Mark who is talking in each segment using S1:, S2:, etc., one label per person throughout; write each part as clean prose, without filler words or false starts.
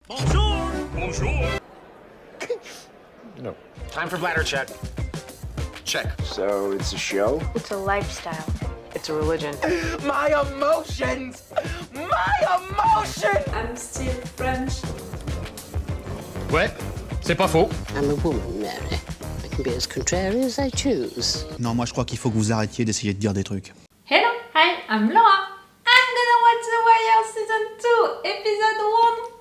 S1: Bonjour! Bonjour!
S2: No.
S1: Time for bladder check. Check.
S3: So it's a show?
S4: It's a lifestyle.
S5: It's a religion.
S3: My emotions! My emotions!
S6: I'm still French.
S2: Ouais, c'est pas faux.
S7: I'm a woman, Mary. I can be as contrary as I choose.
S8: Non, moi je crois qu'il faut que vous arrêtiez d'essayer de dire des trucs.
S6: Hello, hi, I'm Laura. I'm gonna watch The Wire Season 2, Episode 1.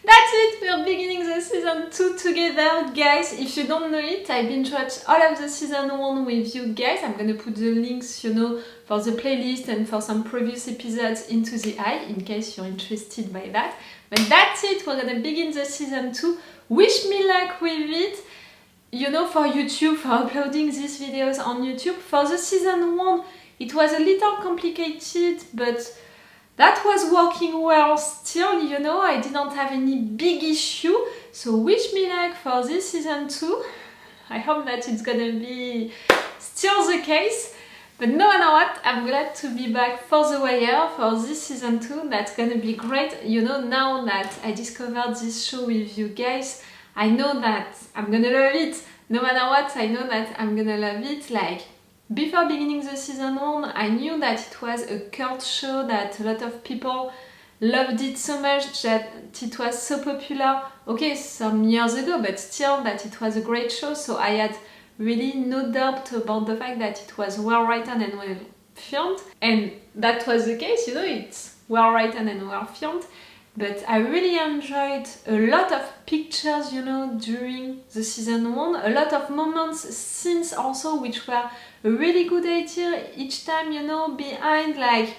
S6: That's it, we're beginning the Season 2 together, guys. If you don't know it, I've been watching all of the Season 1 with you guys. I'm gonna put the links, for the playlist and for some previous episodes into the eye, in case you're interested by that. But that's it, we're gonna begin the Season 2. Wish me luck with it. For YouTube, for uploading these videos on YouTube. For the Season 1, it was a little complicated, but that was working well still, I didn't have any big issue. So wish me luck for this Season 2. I hope that it's gonna be still the case. But no matter what, I'm glad to be back for The Wire, for this Season 2. That's gonna be great. Now that I discovered this show with you guys, I know that I'm gonna love it. No matter what, I know that I'm gonna love it. Like, before beginning the Season 1, I knew that it was a cult show, that a lot of people loved it so much, that it was so popular. Okay, some years ago, but still that it was a great show, so I had really no doubt about the fact that it was well written and well filmed. And that was the case, it's well written and well filmed. But I really enjoyed a lot of pictures, during the Season 1. A lot of moments, scenes also, which were a really good idea each time, behind like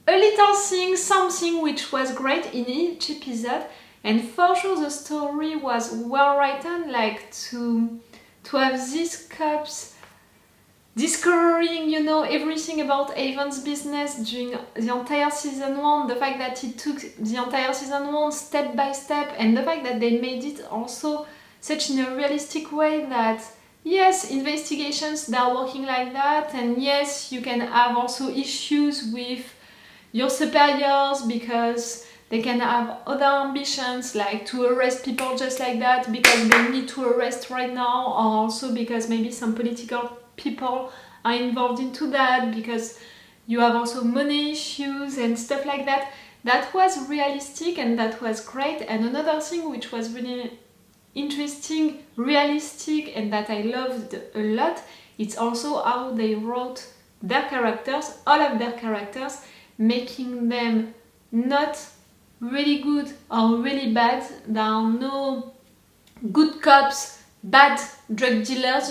S6: a little thing, something which was great in each episode. And for sure the story was well written, like to have these cops discovering, everything about Avon's business during the entire Season 1, the fact that it took the entire Season 1 step by step, and the fact that they made it also such in a realistic way that, yes, investigations, they are working like that, and yes, you can have also issues with your superiors because they can have other ambitions, like to arrest people just like that because they need to arrest right now, or also because maybe some political people are involved into that, because you have also money issues and stuff like that. That was realistic and that was great. And another thing which was really interesting, realistic, and that I loved a lot, it's also how they wrote their characters, all of their characters, making them not really good or really bad. There are no good cops, bad drug dealers,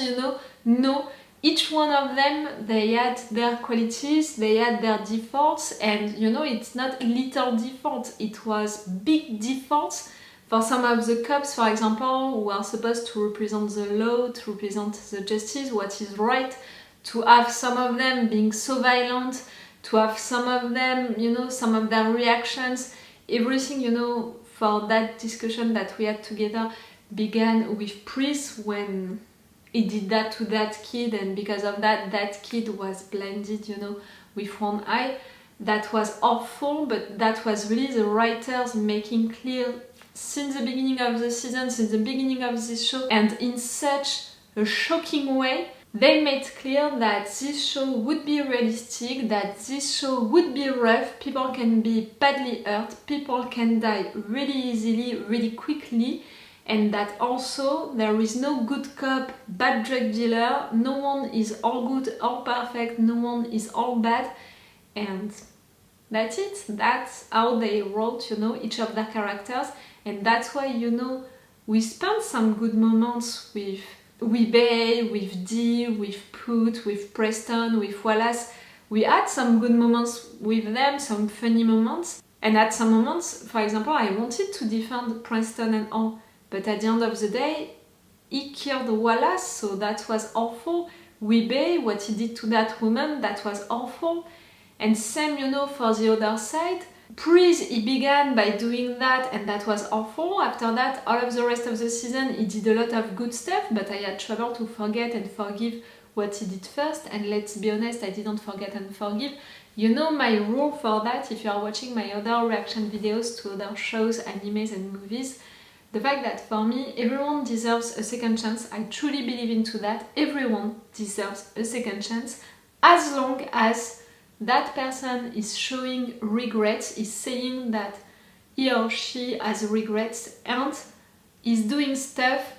S6: no. Each one of them, they had their qualities, they had their defaults, and it's not little defaults, it was big defaults. For some of the cops, for example, who are supposed to represent the law, to represent the justice, what is right, to have some of them being so violent, to have some of them, some of their reactions, everything, for that discussion that we had together began with Pris when he did that to that kid, and because of that, that kid was blinded, with one eye. That was awful, but that was really the writers making clear since the beginning of the season, since the beginning of this show, and in such a shocking way, they made clear that this show would be realistic, that this show would be rough, people can be badly hurt, people can die really easily, really quickly, and that also there is no good cop, bad drug dealer, no one is all good, all perfect, no one is all bad, and that's it. That's how they wrote, each of their characters, and that's why, we spent some good moments with Bay, with Dee, with Put, with Preston, with Wallace. We had some good moments with them, some funny moments, and at some moments, for example, I wanted to defend Preston and all, but at the end of the day, he killed Wallace, so that was awful. Bay, what he did to that woman, that was awful. And same, for the other side. Pris, he began by doing that, and that was awful. After that, all of the rest of the season, he did a lot of good stuff, but I had trouble to forget and forgive what he did first. And let's be honest, I didn't forget and forgive. You know my rule for that if you are watching my other reaction videos to other shows, animes and movies. The fact that for me, everyone deserves a second chance. I truly believe into that. Everyone deserves a second chance as long as that person is showing regrets, is saying that he or she has regrets and is doing stuff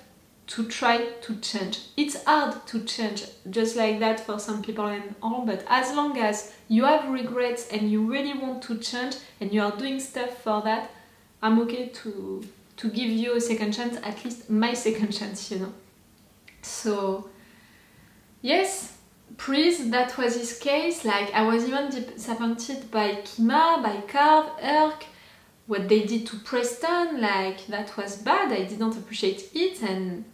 S6: to try to change. It's hard to change just like that for some people and all, but as long as you have regrets and you really want to change and you are doing stuff for that, I'm okay to give you a second chance, at least my second chance, you know. So yes, Pris, that was his case. Like, I was even disappointed by Kima, by Carve, Herc, what they did to Preston. Like, that was bad. I didn't appreciate it, and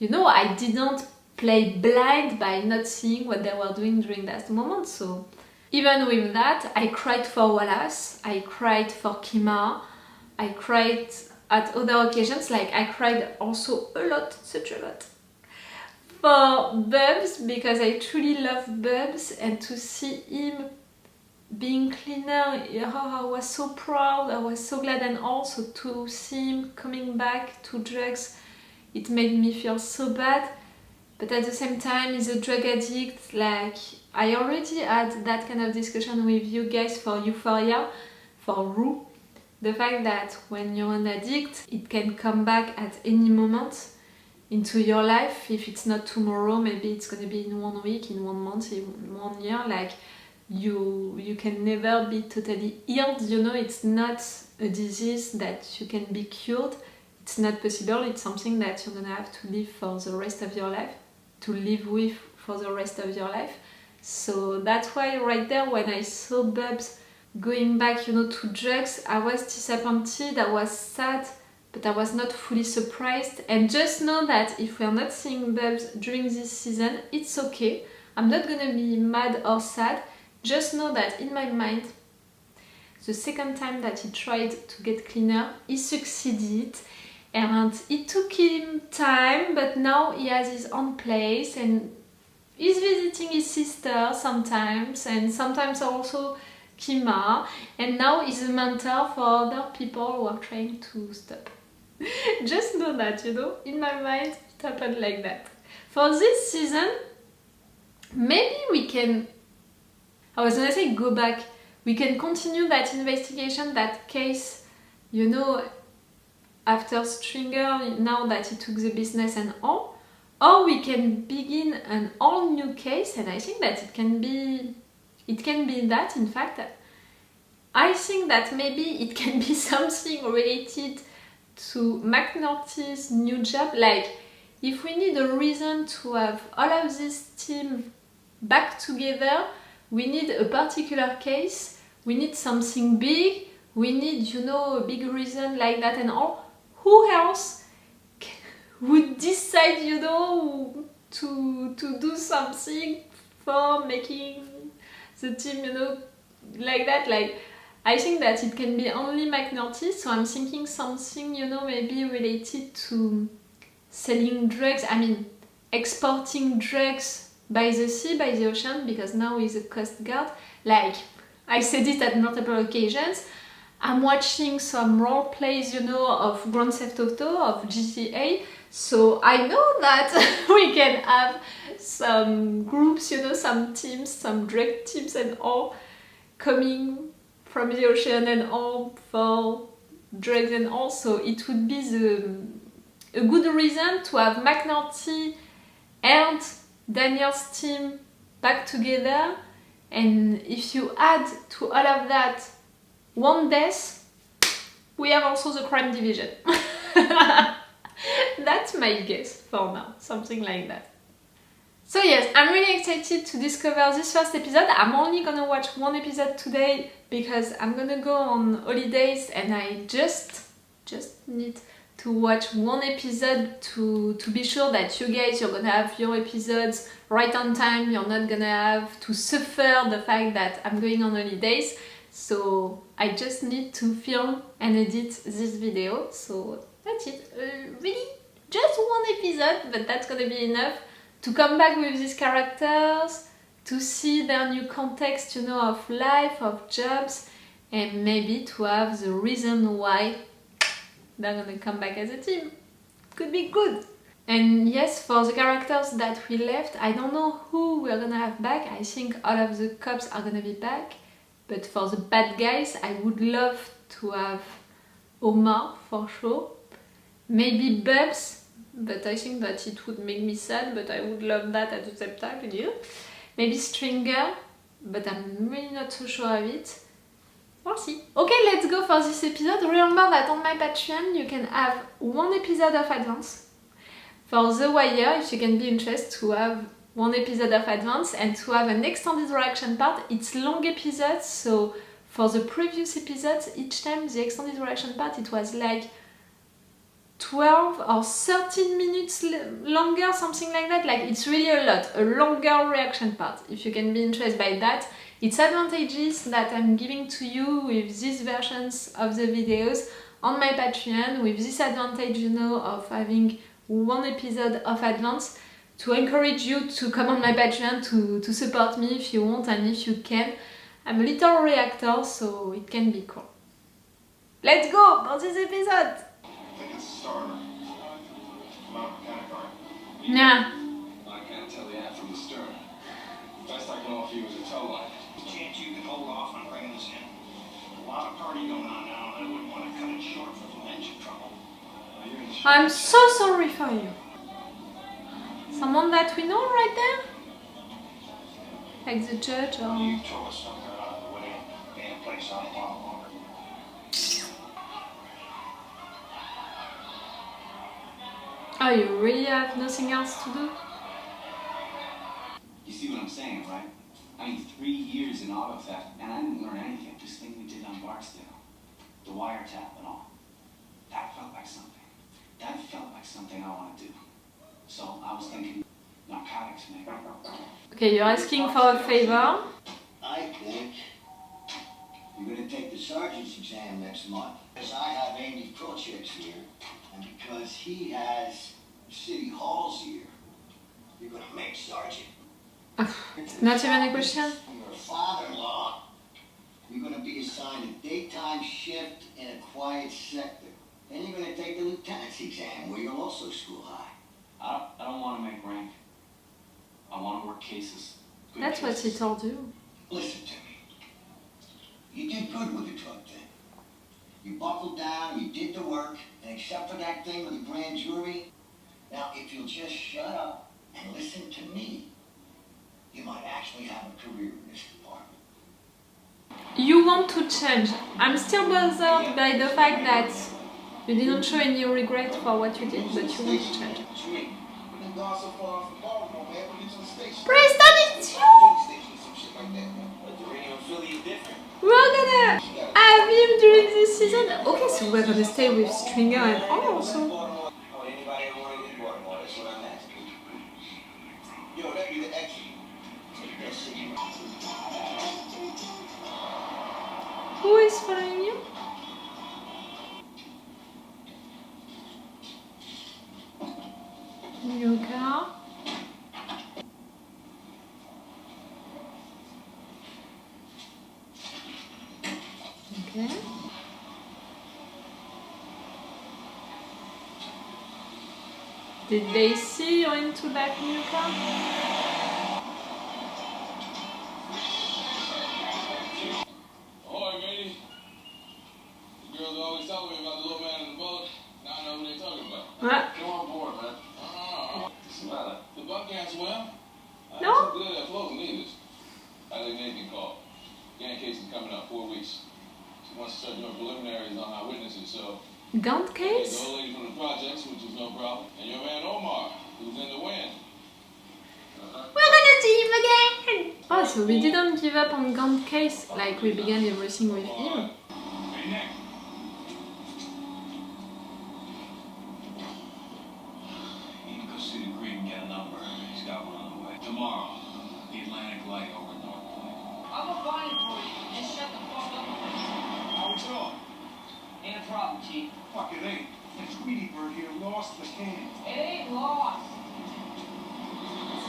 S6: you know, I didn't play blind by not seeing what they were doing during that moment. So even with that, I cried for Wallace, I cried for Kima, I cried at other occasions. Like, I cried also a lot, such a lot, for Bubs, because I truly love Bubs, and to see him being cleaner, oh, I was so proud, I was so glad, and also to see him coming back to drugs, it made me feel so bad. But at the same time, he's a drug addict. Like, I already had that kind of discussion with you guys for Euphoria, for Rue. The fact that when you're an addict, it can come back at any moment into your life. If it's not tomorrow, maybe it's gonna be in 1 week, in 1 month, in 1 year. Like, you can never be totally healed, you know. It's not a disease that you can be cured. It's not possible. It's something that you're gonna have to live for the rest of your life, to live with for the rest of your life. So that's why right there, when I saw Bubs going back, you know, to drugs, I was disappointed, I was sad, but I was not fully surprised. And just know that if we're not seeing Bubs during this season, it's okay. I'm not gonna be mad or sad. Just know that in my mind, the second time that he tried to get cleaner, he succeeded. And it took him time, but now he has his own place and he's visiting his sister sometimes, and sometimes also Kima, and now he's a mentor for other people who are trying to stop. Just know that, you know, in my mind it happened like that. For this season, maybe we can, I was gonna say go back, we can continue that investigation, that case, you know, after Stringer, now that he took the business and all, or we can begin an all new case, and I think that it can be that, in fact. I think that maybe it can be something related to McNulty's new job. Like, if we need a reason to have all of this team back together, we need a particular case, we need something big, we need, you know, a big reason like that and all. Who else would decide, you know, to do something for making the team, you know, like that? Like, I think that it can be only McNulty, so I'm thinking something, you know, maybe related to selling drugs, I mean, exporting drugs by the sea, by the ocean, because now he's a Coast Guard. Like, I said it at multiple occasions, I'm watching some role plays, you know, of Grand Theft Auto, of GTA, so I know that we can have some groups, you know, some teams, some drug teams and all, coming from the ocean and all for drugs, and also it would be a good reason to have McNulty and Daniel's team back together. And if you add to all of that one death, we have also the crime division. That's my guess for now, something like that. So yes, I'm really excited to discover this first episode. I'm only gonna watch 1 episode today because I'm gonna go on holidays and I just need to watch 1 episode to be sure that you guys, you're gonna have your episodes right on time. You're not gonna have to suffer the fact that I'm going on holidays. So I just need to film and edit this video. So that's it. Really, just 1 episode, but that's gonna be enough to come back with these characters, to see their new context, you know, of life, of jobs, and maybe to have the reason why they're gonna come back as a team. Could be good. And yes, for the characters that we left, I don't know who we're gonna have back. I think all of the cops are gonna be back. But for the bad guys, I would love to have Omar for sure. Maybe Bubs, but I think that it would make me sad, but I would love that at the same time, you know. Maybe Stringer, but I'm really not so sure of it. We'll see. Okay, let's go for this episode. Remember that on my Patreon you can have one episode of advance. For The Wire, if you can be interested to have one episode of advance and to have an extended reaction part, it's long episodes, so for the previous episodes, each time the extended reaction part, it was like 12 or 13 minutes longer, something like that. Like, it's really a lot, a longer reaction part. If you can be interested by that, it's advantages that I'm giving to you with these versions of the videos on my Patreon, with this advantage, you know, of having one episode of advance, to encourage you to come on my Patreon to support me if you want and if you can. I'm a little reactor, so it can be cool. Let's go for this episode!
S4: I think it's a starter. Not mechanic art.
S6: Nah.
S4: I can't tell that from the stern. Best I can offer you is a tow line.
S5: Chance you can hold off on bringing us in. A lot of party going on now, and I wouldn't want to cut it short for some engine trouble.
S6: I'm so sorry for you. Someone that we know right there? Like the judge or...
S5: You tore us something out of the way. Damn place on a lot longer.
S6: Oh, you really have nothing else to do?
S9: You see what I'm saying, right? I mean, 3 years in auto theft, and I didn't learn anything. This thing we did on Barksdale, the wiretap and all. That felt like something. That felt like something I want to do. So I was thinking, narcotics, maybe.
S6: Okay, you're asking for a favor.
S5: I think you're going to take the sergeant's exam next month. Because I have Andy Projects here, and because he has City Hall's here, you're going to make sergeant.
S6: Not even a question.
S5: Your father-in-law, you're going to be assigned a daytime shift in a quiet sector. Then you're going to take the lieutenant's exam, where you'll also school high.
S9: I don't want to make rank. I want to work cases. Good
S6: That's what he
S9: cases.
S6: told you.
S5: Listen to me. You did good with the drug thing. You buckled down, you did the work, and except for that thing with the grand jury, now if you'll just shut up and listen to me, you might actually have a career in this department.
S6: You want to change. I'm still bothered by the fact that you didn't show any regret for what you did, but you want to change. Preston, it's you! We're gonna have him during this season. Okay, so we're gonna stay with Stringer and all also. Who is following you? New car. Okay. Did they see you into that new car?
S4: Ahoy, matey. The girls are always telling me about the little man in the boat. Now I know who they're talking about.
S6: What?
S4: Come on board, man. What's the matter? The buck can't swim?
S6: No.
S4: I'm so good at floating either. I think Nathan called. Gang case is coming up 4 weeks. She wants to start doing preliminaries on our witnesses, so...
S6: Gun
S4: The
S6: case?
S4: old lady from the projects, which is no problem. And your man Omar, who's in the wind.
S6: We're gonna see him again! Oh, so we didn't give up on gun case, like we began everything with him.
S4: Hey, Nick.
S9: You need to go see the Green and get a number. He's got one on the way. Tomorrow, the Atlantic Light over in North Point.
S10: I'm gonna find it for you. Just shut the fuck up.
S4: How we doing?
S10: Ain't a problem, Chief.
S4: Fuck it ain't. That Tweety Bird here lost the can.
S10: It ain't lost.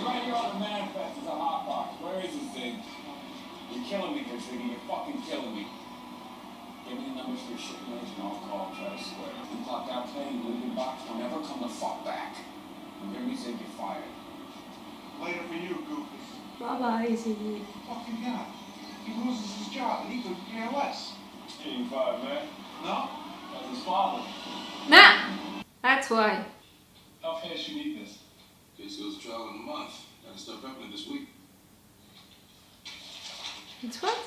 S4: right here on the manifest. It's a hot box. Where is it, Zig? You're killing me here, Ziggy. You're fucking killing me. Give me the numbers for your shipping agent. I'll call and try to square it. You clock out playing, leave your box. Don't ever come the fuck back. You hear me, Zig? You're fired.
S5: Later for you, Goofus.
S6: Bye bye, Ziggy.
S5: Fucking guy. He loses his job and he could care less.
S4: He ain't fired, man. No? That's his father.
S6: Nah! That's why.
S4: How fast you need this?
S1: Case goes to trial in a month. Gotta start prepping it this week.
S6: It's what?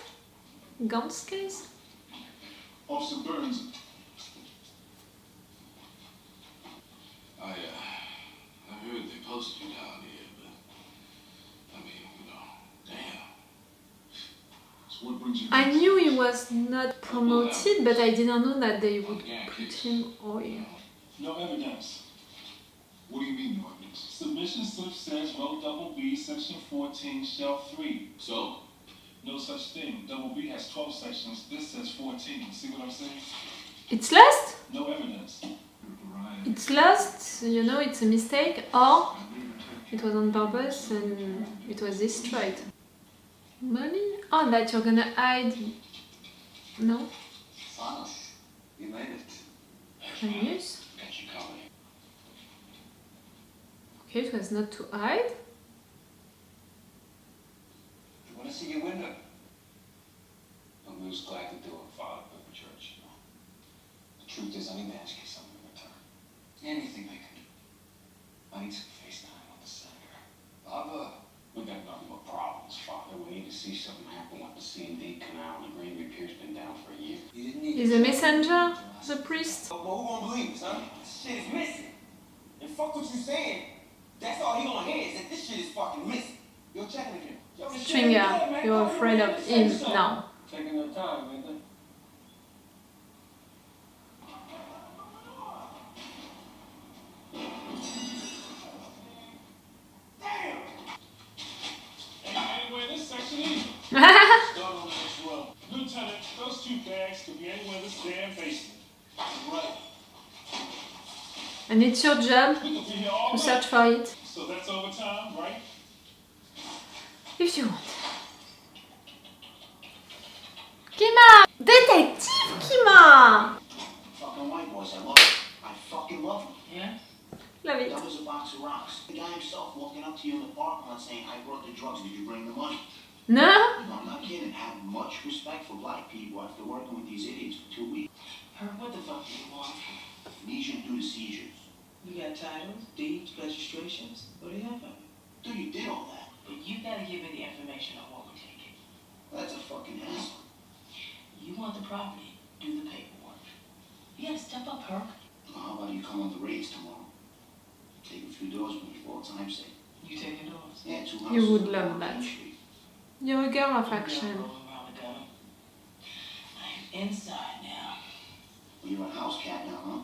S6: Guns case?
S4: Officer Burns.
S1: I heard they posted you down here, but I mean, you know, damn.
S4: So what brings you
S6: I knew he was not promoted, but I didn't know that they would put him oil.
S4: No evidence. What do you mean, no evidence? Submission slip says row double B, section 14, shell 3.
S1: So?
S4: No such thing. Double B has 12 sections. This says 14. See what I'm saying?
S6: It's lost?
S4: No evidence. Right.
S6: It's lost, you know, it's a mistake, or it was on purpose and it was destroyed. Money? Oh, that you're gonna hide. No?
S9: Finally, you made it.
S6: News?
S9: Got you covered.
S6: Okay, it was not to hide.
S9: You want to see your window? I'm most glad to do it, Father, but the church, you know. The truth is, any man's get something in return. Anything they can do. I need some FaceTime with the senator. Father, we got nothing but problems, Father. We need to see something happen like the C&D canal and the Green Repair's been down for a year. You didn't need
S6: Is a messenger, the priest?
S5: But who gonna believe us, huh? This shit is missing. And fuck what you saying. That's all he gonna hear is that this shit is fucking missing. Yo, check it again. Yo, this shit ain't
S6: Stringer,
S5: good, man.
S6: you're
S5: Fuck
S6: afraid
S5: man,
S6: of
S5: this
S6: him
S5: ain't so.
S6: now.
S4: Taking their time, ain't they?
S5: Damn!
S4: Ain't anywhere in this section either. Start on the next row. Lieutenant, those two bags could be anywhere in this damn basement. Right.
S6: And it's your job
S4: We could be here all
S6: to
S4: night.
S6: search for it,
S4: So that's overtime, right?
S6: if you want. Kima! Détective Kima!
S5: Fucking white boys, I love them. I fucking love them.
S10: Yeah?
S6: Love it.
S5: That was a box of rocks. The guy himself walking up to you in the parking lot saying, I brought the drugs, did you bring the money?
S6: No?
S5: No, I'm not kidding. I have much respect for black people after working with these idiots for 2 weeks.
S10: Herb, what the fuck do you want?
S5: Amnesia due to seizures.
S10: You got titles, deeds, registrations. What do you have of it?
S5: Dude, you did all that.
S10: But you gotta give me the information on what we're taking.
S5: That's a fucking hassle.
S10: You want the property, do the paperwork. You gotta step up, Herb.
S5: Well, how about you come on the raids tomorrow? Take a few doors with me for all time's sake.
S10: You taking doors?
S5: Yeah, 2 houses.
S6: You would
S5: on
S6: love
S5: Main
S6: that.
S5: Street.
S6: You're a girl of
S10: I'm
S6: action.
S10: rolling around the gun. I'm inside now.
S5: Well, you're a house cat now, huh?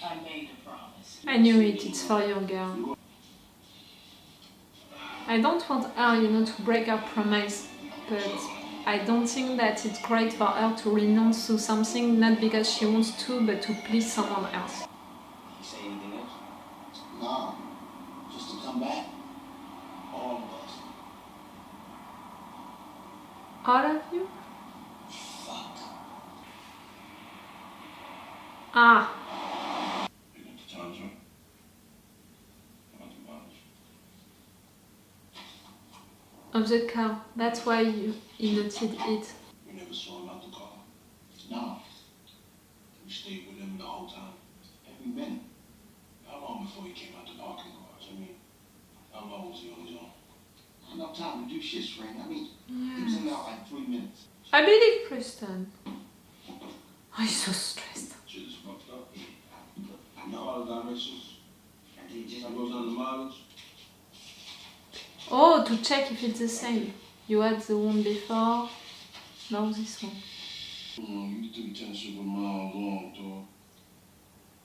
S10: I made the promise.
S6: I knew it, it's for your girl. I don't want her, you know, to break her promise, but I don't think that it's great for her to renounce to something, not because she wants to, but to please someone else.
S5: You say anything else? No. Just to come back. All of us.
S6: All of you?
S5: Fuck.
S6: Ah,
S4: You got the times right. How about the mileage?
S6: of the car. That's why you noted it.
S4: We never saw him out the car.
S5: No.
S4: We stayed with him the whole time.
S5: Every minute.
S4: How long before he came out the parking garage? I mean, how long was he on his own?
S5: Not enough time to do shit, Spring. I mean, he was in there like 3 minutes.
S6: I believe Kristen. Oh, he's so stressed.
S4: Shit is fucked up.
S5: I know.
S4: All the directions.
S5: And they just
S4: That goes on the mileage.
S6: Oh, to check if it's the same. You had the one before, now this one.
S4: You 3/10 of a mile long, dog.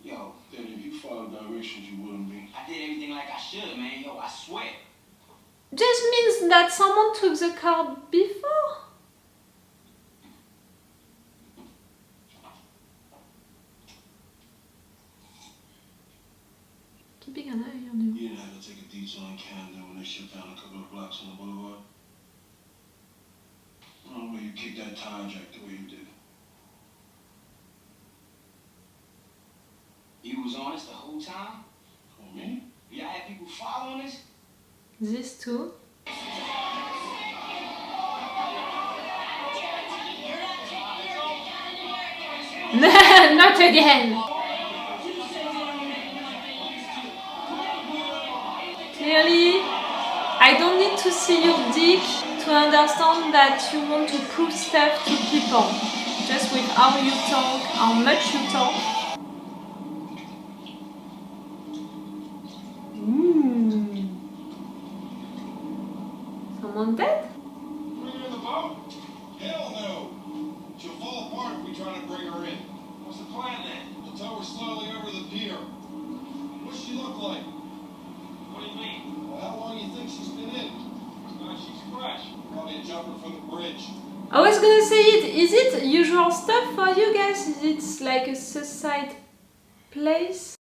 S5: Yo,
S4: Then if you follow directions, you wouldn't be.
S5: I did everything like I should, man. Yo, I swear.
S6: Just means that someone took the car before. Keeping an eye on you.
S4: You
S1: didn't have to take a detour in Camden when they shipped down a couple of blocks on the boulevard? I don't know where you kicked that tire jack the way you did.
S9: You was honest the whole time?
S1: Oh, me?
S9: Yeah, I had people following us?
S6: These two. Not again! Clearly, I don't need to see your dick to understand that you want to prove stuff to people. Just with how you talk, how much you talk. Someone dead?
S1: Bring her in the boat? Hell no! She'll fall apart if we try to bring her in.
S4: What's the plan then?
S1: We'll tow her slowly over the pier. What's she look like?
S4: What do you mean?
S1: Well, how long you think she's been in?
S4: She's fresh.
S1: Probably a jumper from the bridge.
S6: I was gonna say it. Is it usual stuff for you guys? Is it like a suicide place?